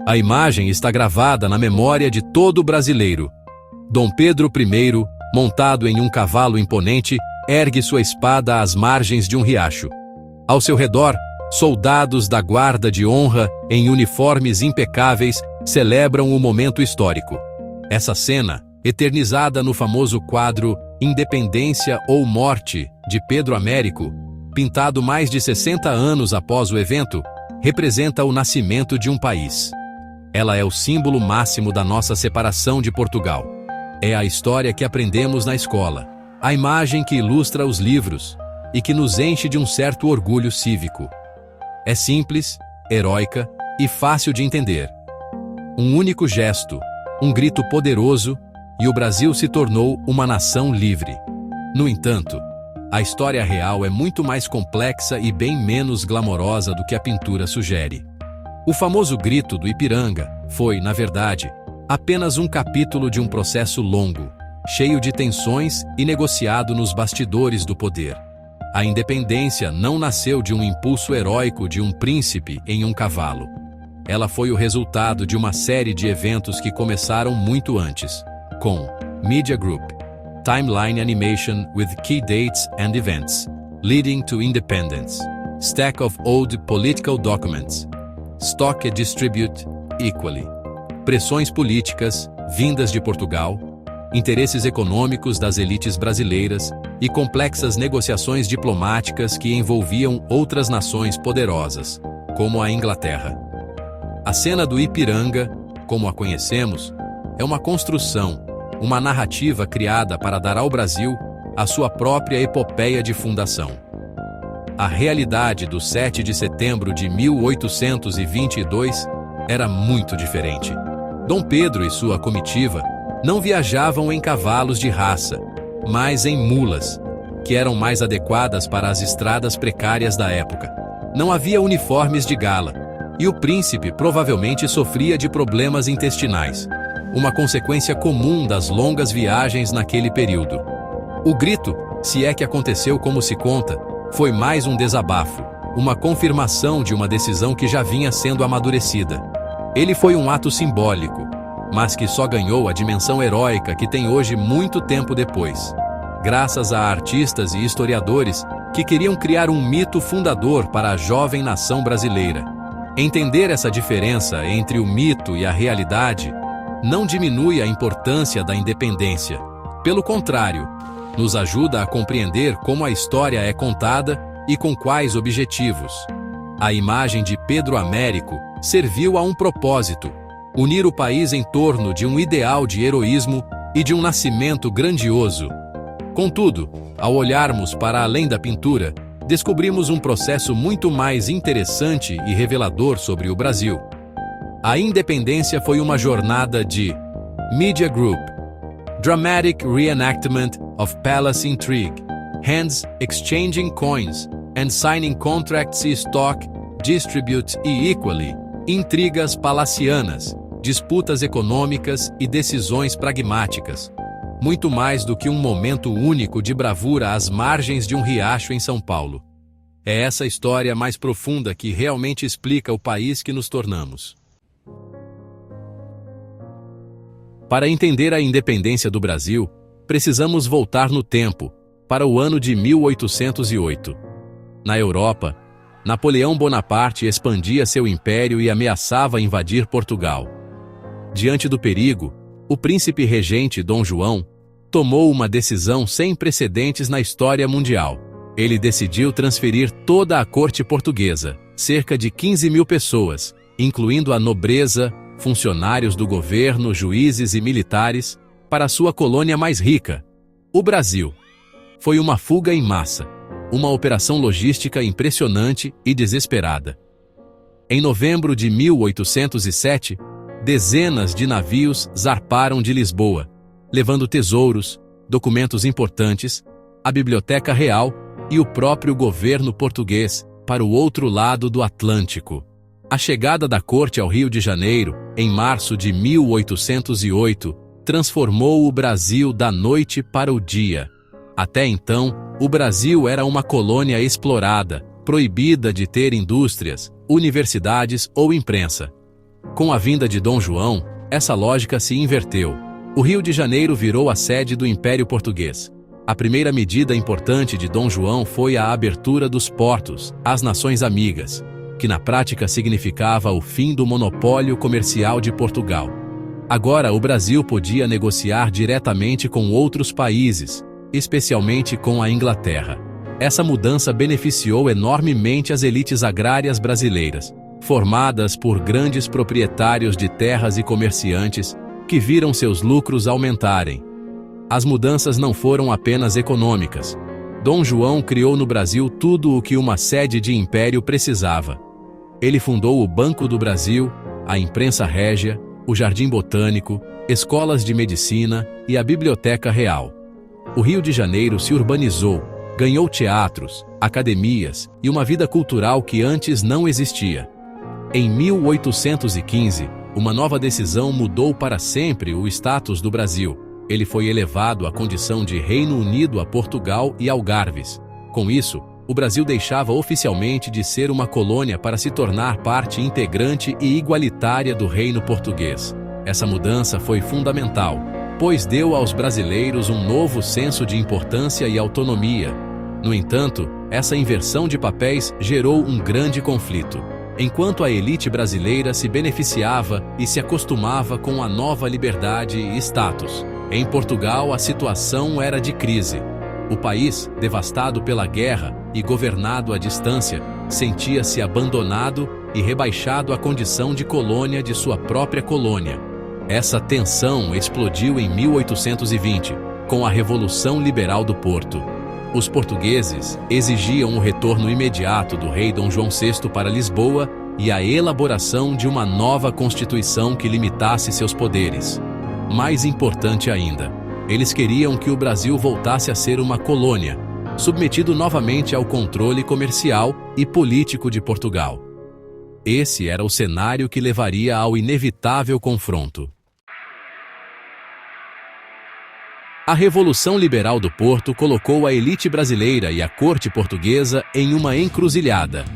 A imagem está gravada na memória de todo brasileiro. Dom Pedro I, montado em um cavalo imponente, ergue sua espada às margens de um riacho. Ao seu redor, soldados da guarda de honra, em uniformes impecáveis, celebram o momento histórico. Essa cena, eternizada no famoso quadro Independência ou Morte, de Pedro Américo, pintado mais de 60 anos após o evento, representa o nascimento de um país. Ela é o símbolo máximo da nossa separação de Portugal. É a história que aprendemos na escola, a imagem que ilustra os livros e que nos enche de um certo orgulho cívico. É simples, heróica e fácil de entender. Um único gesto, um grito poderoso, e o Brasil se tornou uma nação livre. No entanto, a história real é muito mais complexa e bem menos glamourosa do que a pintura sugere. O famoso Grito do Ipiranga foi, na verdade, apenas um capítulo de um processo longo, cheio de tensões e negociado nos bastidores do poder. A independência não nasceu de um impulso heróico de um príncipe em um cavalo. Ela foi o resultado de uma série de eventos que começaram muito antes, com Media Group, Timeline Animation with Key Dates and Events, Leading to Independence, Stack of Old Political Documents, Stock and Distribute Equally, pressões políticas, vindas de Portugal, interesses econômicos das elites brasileiras e complexas negociações diplomáticas que envolviam outras nações poderosas, como a Inglaterra. A cena do Ipiranga, como a conhecemos, é uma construção, uma narrativa criada para dar ao Brasil a sua própria epopeia de fundação. A realidade do 7 de setembro de 1822 era muito diferente. Dom Pedro e sua comitiva não viajavam em cavalos de raça, mas em mulas, que eram mais adequadas para as estradas precárias da época. Não havia uniformes de gala, e o príncipe provavelmente sofria de problemas intestinais, uma consequência comum das longas viagens naquele período. O grito, se é que aconteceu como se conta, foi mais um desabafo, uma confirmação de uma decisão que já vinha sendo amadurecida. Ele foi um ato simbólico, mas que só ganhou a dimensão heróica que tem hoje muito tempo depois, graças a artistas e historiadores que queriam criar um mito fundador para a jovem nação brasileira. Entender essa diferença entre o mito e a realidade não diminui a importância da independência. Pelo contrário, nos ajuda a compreender como a história é contada e com quais objetivos. A imagem de Pedro Américo serviu a um propósito: unir o país em torno de um ideal de heroísmo e de um nascimento grandioso. Contudo, ao olharmos para além da pintura, descobrimos um processo muito mais interessante e revelador sobre o Brasil. A independência foi uma jornada de Media Group, Dramatic Reenactment of Palace Intrigue, Hands Exchanging Coins and Signing Contracts e Stock, Distribute e Equally, intrigas palacianas, disputas econômicas e decisões pragmáticas. Muito mais do que um momento único de bravura às margens de um riacho em São Paulo. É essa história mais profunda que realmente explica o país que nos tornamos. Para entender a independência do Brasil, precisamos voltar no tempo, para o ano de 1808. Na Europa, Napoleão Bonaparte expandia seu império e ameaçava invadir Portugal. Diante do perigo, o príncipe regente Dom João tomou uma decisão sem precedentes na história mundial. Ele decidiu transferir toda a corte portuguesa, cerca de 15.000 pessoas, incluindo a nobreza, funcionários do governo, juízes e militares, para sua colônia mais rica, o Brasil. Foi uma fuga em massa, uma operação logística impressionante e desesperada. Em novembro de 1807, dezenas de navios zarparam de Lisboa, levando tesouros, documentos importantes, a Biblioteca Real e o próprio governo português para o outro lado do Atlântico. A chegada da corte ao Rio de Janeiro, em março de 1808, transformou o Brasil da noite para o dia. Até então, o Brasil era uma colônia explorada, proibida de ter indústrias, universidades ou imprensa. Com a vinda de Dom João, essa lógica se inverteu. O Rio de Janeiro virou a sede do Império Português. A primeira medida importante de Dom João foi a abertura dos portos às nações amigas, que na prática significava o fim do monopólio comercial de Portugal. Agora o Brasil podia negociar diretamente com outros países, especialmente com a Inglaterra. Essa mudança beneficiou enormemente as elites agrárias brasileiras, formadas por grandes proprietários de terras e comerciantes que viram seus lucros aumentarem. As mudanças não foram apenas econômicas. Dom João criou no Brasil tudo o que uma sede de império precisava. Ele fundou o Banco do Brasil, a Imprensa Régia, o Jardim Botânico, escolas de medicina e a Biblioteca Real. O Rio de Janeiro se urbanizou, ganhou teatros, academias e uma vida cultural que antes não existia. Em 1815, uma nova decisão mudou para sempre o status do Brasil. Ele foi elevado à condição de Reino Unido a Portugal e Algarves. Com isso, o Brasil deixava oficialmente de ser uma colônia para se tornar parte integrante e igualitária do Reino Português. Essa mudança foi fundamental, pois deu aos brasileiros um novo senso de importância e autonomia. No entanto, essa inversão de papéis gerou um grande conflito. Enquanto a elite brasileira se beneficiava e se acostumava com a nova liberdade e status, em Portugal a situação era de crise. O país, devastado pela guerra e governado à distância, sentia-se abandonado e rebaixado à condição de colônia de sua própria colônia. Essa tensão explodiu em 1820, com a Revolução Liberal do Porto. Os portugueses exigiam o retorno imediato do rei Dom João VI para Lisboa e a elaboração de uma nova Constituição que limitasse seus poderes. Mais importante ainda, eles queriam que o Brasil voltasse a ser uma colônia, submetido novamente ao controle comercial e político de Portugal. Esse era o cenário que levaria ao inevitável confronto. A Revolução Liberal do Porto colocou a elite brasileira e a corte portuguesa em uma encruzilhada.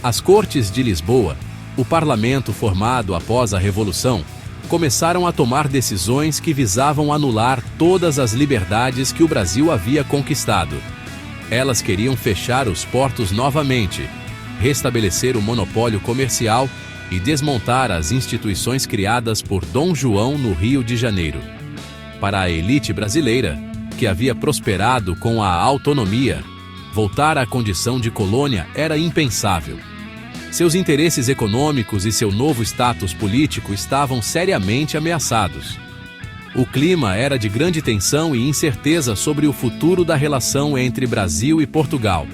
As Cortes de Lisboa, o parlamento formado após a Revolução, começaram a tomar decisões que visavam anular todas as liberdades que o Brasil havia conquistado. Elas queriam fechar os portos novamente, restabelecer o monopólio comercial e desmontar as instituições criadas por Dom João no Rio de Janeiro. Para a elite brasileira, que havia prosperado com a autonomia, voltar à condição de colônia era impensável. Seus interesses econômicos e seu novo status político estavam seriamente ameaçados. O clima era de grande tensão e incerteza sobre o futuro da relação entre Brasil e Portugal.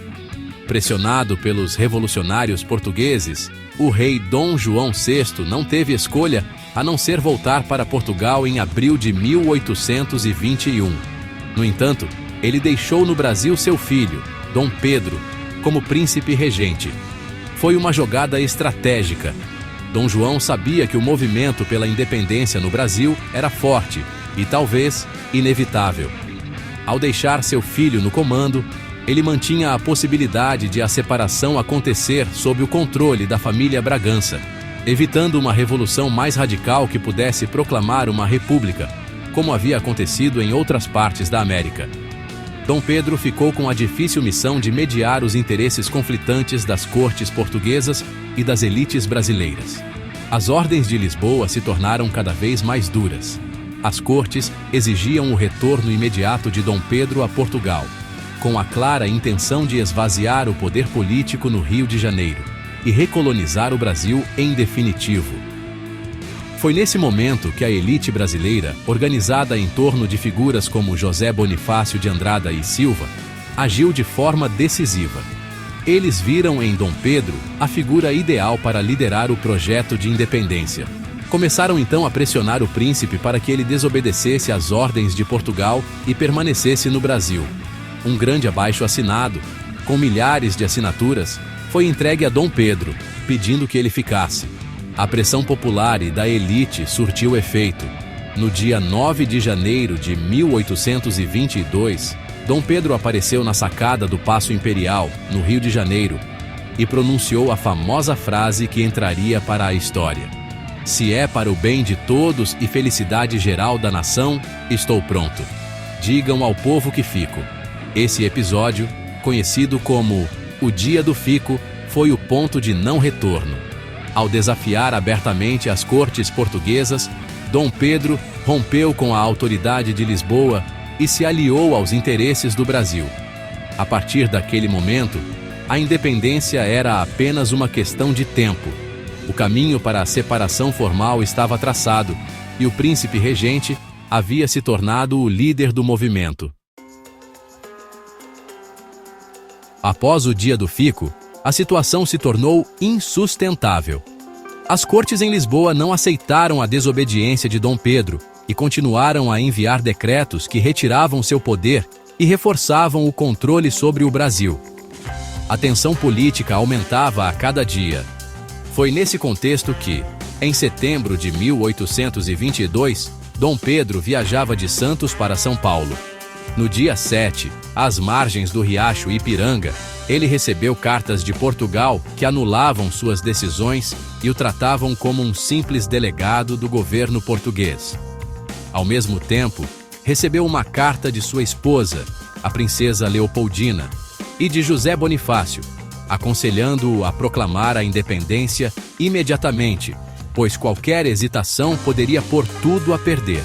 Pressionado pelos revolucionários portugueses, o rei Dom João VI não teve escolha a não ser voltar para Portugal em abril de 1821. No entanto, ele deixou no Brasil seu filho, Dom Pedro, como príncipe regente. Foi uma jogada estratégica. Dom João sabia que o movimento pela independência no Brasil era forte e talvez inevitável. Ao deixar seu filho no comando, ele mantinha a possibilidade de a separação acontecer sob o controle da família Bragança, evitando uma revolução mais radical que pudesse proclamar uma república, como havia acontecido em outras partes da América. Dom Pedro ficou com a difícil missão de mediar os interesses conflitantes das cortes portuguesas e das elites brasileiras. As ordens de Lisboa se tornaram cada vez mais duras. As cortes exigiam o retorno imediato de Dom Pedro a Portugal, com a clara intenção de esvaziar o poder político no Rio de Janeiro e recolonizar o Brasil em definitivo. Foi nesse momento que a elite brasileira, organizada em torno de figuras como José Bonifácio de Andrada e Silva, agiu de forma decisiva. Eles viram em Dom Pedro a figura ideal para liderar o projeto de independência. Começaram então a pressionar o príncipe para que ele desobedecesse às ordens de Portugal e permanecesse no Brasil. Um grande abaixo-assinado, com milhares de assinaturas, foi entregue a Dom Pedro, pedindo que ele ficasse. A pressão popular e da elite surtiu efeito. No dia 9 de janeiro de 1822, Dom Pedro apareceu na sacada do Paço Imperial, no Rio de Janeiro. e pronunciou a famosa frase que entraria para a história: "Se é para o bem de todos e felicidade geral da nação, estou pronto. Digam ao povo que fico." Esse episódio, conhecido como o Dia do Fico, foi o ponto de não retorno. Ao desafiar abertamente as cortes portuguesas, Dom Pedro rompeu com a autoridade de Lisboa e se aliou aos interesses do Brasil. A partir daquele momento, a independência era apenas uma questão de tempo. O caminho para a separação formal estava traçado e o príncipe regente havia se tornado o líder do movimento. Após o Dia do Fico, a situação se tornou insustentável. As cortes em Lisboa não aceitaram a desobediência de Dom Pedro e continuaram a enviar decretos que retiravam seu poder e reforçavam o controle sobre o Brasil. A tensão política aumentava a cada dia. Foi nesse contexto que, em setembro de 1822, Dom Pedro viajava de Santos para São Paulo. No dia 7, às margens do riacho Ipiranga, ele recebeu cartas de Portugal que anulavam suas decisões e o tratavam como um simples delegado do governo português. Ao mesmo tempo, recebeu uma carta de sua esposa, a princesa Leopoldina, e de José Bonifácio, aconselhando-o a proclamar a independência imediatamente, pois qualquer hesitação poderia pôr tudo a perder.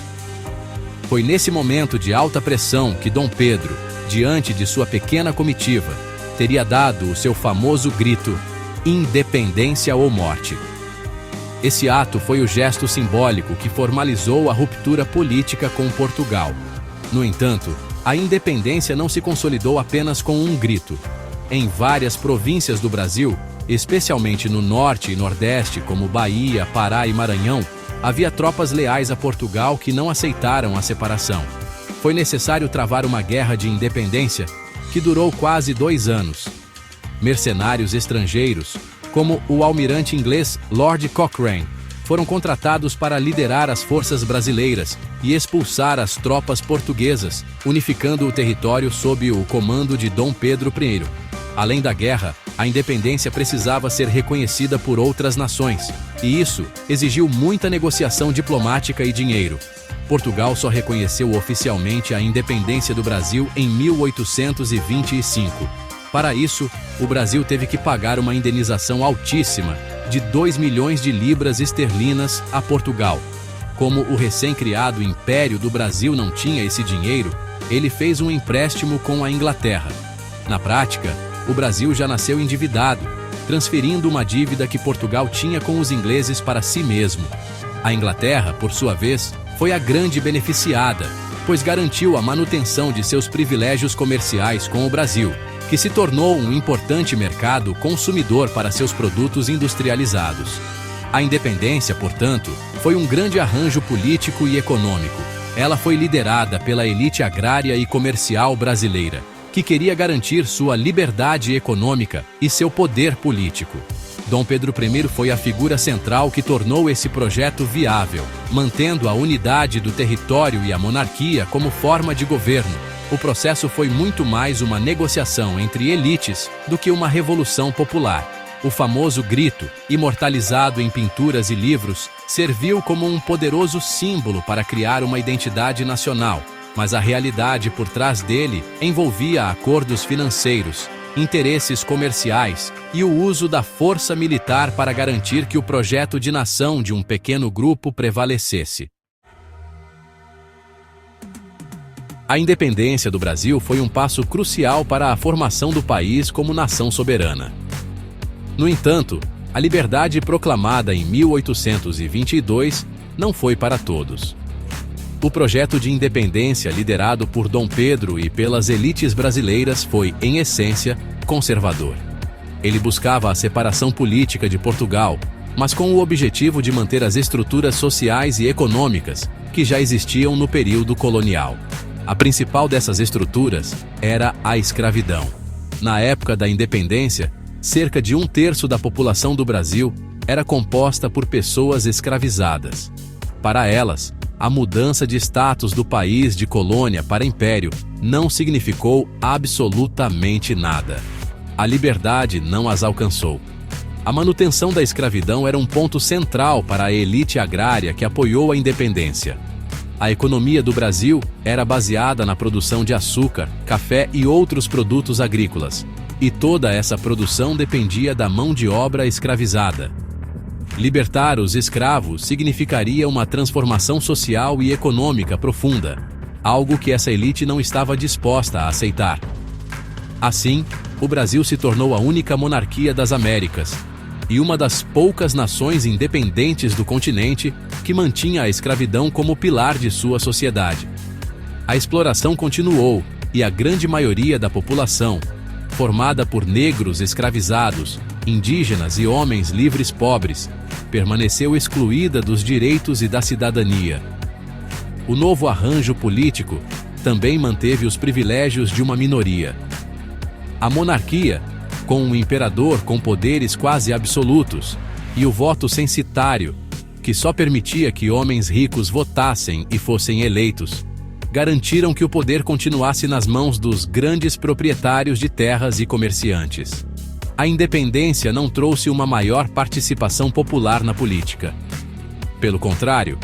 Foi nesse momento de alta pressão que Dom Pedro, diante de sua pequena comitiva, teria dado o seu famoso grito: "Independência ou morte". Esse ato foi o gesto simbólico que formalizou a ruptura política com Portugal. No entanto, a independência não se consolidou apenas com um grito. Em várias províncias do Brasil, especialmente no norte e nordeste, como Bahia, Pará e Maranhão, havia tropas leais a Portugal que não aceitaram a separação. Foi necessário travar uma guerra de independência que durou quase 2 anos. Mercenários estrangeiros, como o almirante inglês Lord Cochrane, foram contratados para liderar as forças brasileiras e expulsar as tropas portuguesas, unificando o território sob o comando de Dom Pedro I. Além da guerra, a independência precisava ser reconhecida por outras nações, e isso exigiu muita negociação diplomática e dinheiro. Portugal só reconheceu oficialmente a independência do Brasil em 1825. Para isso, o Brasil teve que pagar uma indenização altíssima de 2 milhões de libras esterlinas a Portugal. Como o recém-criado Império do Brasil não tinha esse dinheiro, ele fez um empréstimo com a Inglaterra. Na prática, o Brasil já nasceu endividado, transferindo uma dívida que Portugal tinha com os ingleses para si mesmo. A Inglaterra, por sua vez, foi a grande beneficiada, pois garantiu a manutenção de seus privilégios comerciais com o Brasil, que se tornou um importante mercado consumidor para seus produtos industrializados. A independência, portanto, foi um grande arranjo político e econômico. Ela foi liderada pela elite agrária e comercial brasileira, que queria garantir sua liberdade econômica e seu poder político. Dom Pedro I foi a figura central que tornou esse projeto viável, mantendo a unidade do território e a monarquia como forma de governo. O processo foi muito mais uma negociação entre elites do que uma revolução popular. O famoso grito, imortalizado em pinturas e livros, serviu como um poderoso símbolo para criar uma identidade nacional, mas a realidade por trás dele envolvia acordos financeiros, interesses comerciais e o uso da força militar para garantir que o projeto de nação de um pequeno grupo prevalecesse. A independência do Brasil foi um passo crucial para a formação do país como nação soberana. No entanto, a liberdade proclamada em 1822 não foi para todos. O projeto de independência liderado por Dom Pedro e pelas elites brasileiras foi, em essência, conservador. Ele buscava a separação política de Portugal, mas com o objetivo de manter as estruturas sociais e econômicas que já existiam no período colonial. A principal dessas estruturas era a escravidão. Na época da independência, cerca de 1/3 da população do Brasil era composta por pessoas escravizadas. Para elas, a mudança de status do país de colônia para império não significou absolutamente nada. a liberdade não as alcançou. A manutenção da escravidão era um ponto central para a elite agrária que apoiou a independência. A economia do Brasil era baseada na produção de açúcar, café e outros produtos agrícolas, e toda essa produção dependia da mão de obra escravizada. Libertar os escravos significaria uma transformação social e econômica profunda, algo que essa elite não estava disposta a aceitar. Assim, o Brasil se tornou a única monarquia das Américas, e uma das poucas nações independentes do continente que mantinha a escravidão como pilar de sua sociedade. A exploração continuou e a grande maioria da população, formada por negros escravizados, indígenas e homens livres pobres, permaneceu excluída dos direitos e da cidadania. O novo arranjo político também manteve os privilégios de uma minoria. A monarquia, com um imperador com poderes quase absolutos, e o voto censitário, que só permitia que homens ricos votassem e fossem eleitos, garantiram que o poder continuasse nas mãos dos grandes proprietários de terras e comerciantes. A independência não trouxe uma maior participação popular na política. Pelo contrário,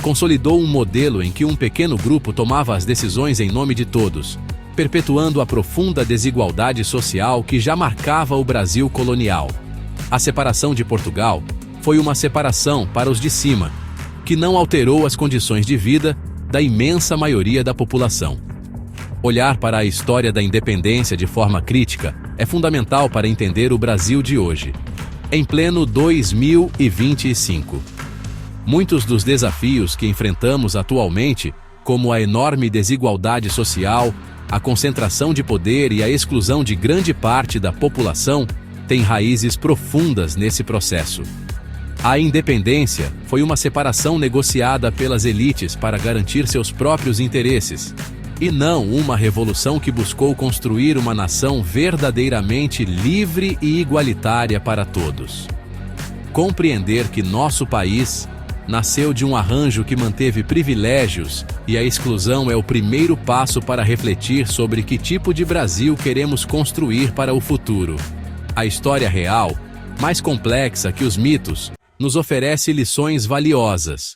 consolidou um modelo em que um pequeno grupo tomava as decisões em nome de todos, perpetuando a profunda desigualdade social que já marcava o Brasil colonial. A separação de Portugal foi uma separação para os de cima, que não alterou as condições de vida da imensa maioria da população. Olhar para a história da independência de forma crítica é fundamental para entender o Brasil de hoje, em pleno 2025. Muitos dos desafios que enfrentamos atualmente, como a enorme desigualdade social, a concentração de poder e a exclusão de grande parte da população, têm raízes profundas nesse processo. A independência foi uma separação negociada pelas elites para garantir seus próprios interesses, e não uma revolução que buscou construir uma nação verdadeiramente livre e igualitária para todos. Compreender que nosso país nasceu de um arranjo que manteve privilégios e a exclusão é o primeiro passo para refletir sobre que tipo de Brasil queremos construir para o futuro. A história real, mais complexa que os mitos, nos oferece lições valiosas.